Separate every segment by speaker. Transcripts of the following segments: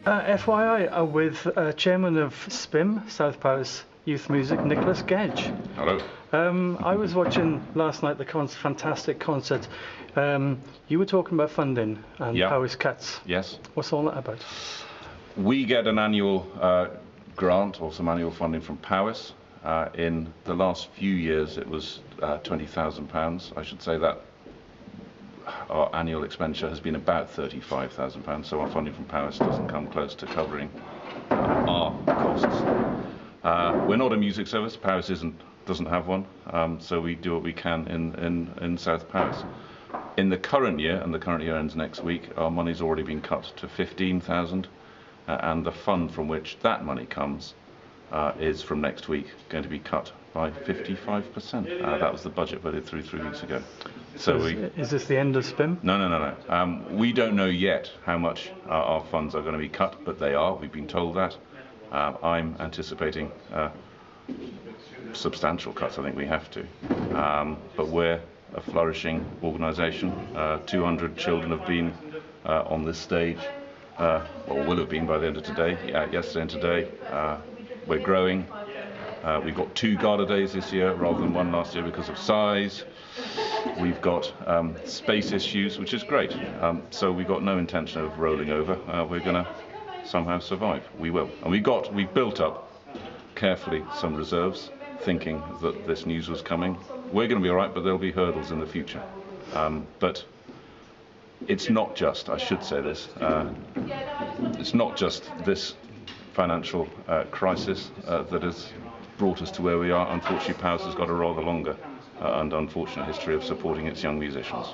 Speaker 1: FYI, with Chairman of SPIM, South Powys Youth Music, Nicholas Gedge.
Speaker 2: Hello.
Speaker 1: I was watching last night the fantastic concert. You were talking about funding and Powys cuts.
Speaker 2: Yes.
Speaker 1: What's all that about?
Speaker 2: We get an annual grant or some annual funding from Powys. In the last few years it was £20,000. I should say that our annual expenditure has been about £35,000, so our funding from Powys doesn't come close to covering our costs. We're not a music service. Powys doesn't have one, so we do what we can in South Powys. In the current year, and the current year ends next week, our money's already been cut to £15,000, and the fund from which that money comes is from next week going to be cut by 55%. That was the budget voted through 3 weeks ago.
Speaker 1: So is this the end of SPIM?
Speaker 2: No. We don't know yet how much our funds are going to be cut, but they are. We've been told that. I'm anticipating substantial cuts. I think we have to. But we're a flourishing organisation. 200 children have been on this stage, or will have been by the end of today, yesterday and today. We're growing. We've got 2 Garda days this year rather than 1 last year because of size. We've got space issues, which is great. So we've got no intention of rolling over. We're going to somehow survive. We will. And we've built up carefully some reserves, thinking that this news was coming. We're going to be all right, but there'll be hurdles in the future. But it's not just, I should say this, it's not just this financial crisis that has brought us to where we are. Unfortunately, Powys has got a rather longer and unfortunate history of supporting its young musicians.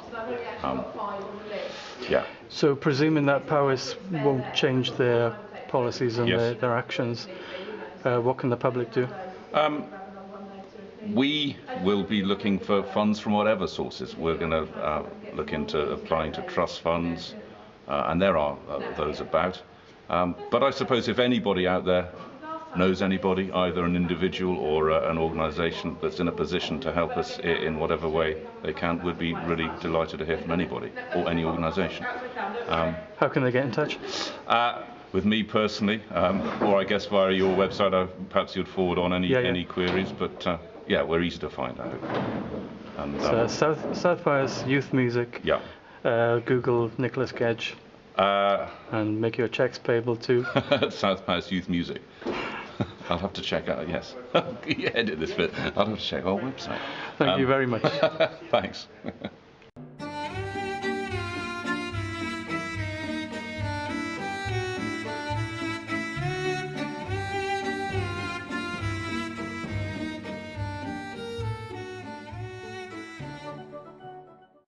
Speaker 1: So presuming that Powys won't change their policies and their actions, what can the public do?
Speaker 2: We will be looking for funds from whatever sources. We're going to look into applying to trust funds, and there are those about. But I suppose if anybody out there knows anybody, either an individual or an organisation that's in a position to help us in whatever way they can, we'd be really delighted to hear from anybody or any organisation.
Speaker 1: How can they get in touch?
Speaker 2: With me personally, or I guess via your website, perhaps you'd forward on any queries, but we're easy to find, I hope. And,
Speaker 1: South Powys Youth Music. Google Nicholas Gedge. And make your checks payable to
Speaker 2: South Powys Youth Music. I'll have to check out, yes. Edit this bit. I'll have to check our website.
Speaker 1: Thank you very much.
Speaker 2: Thanks.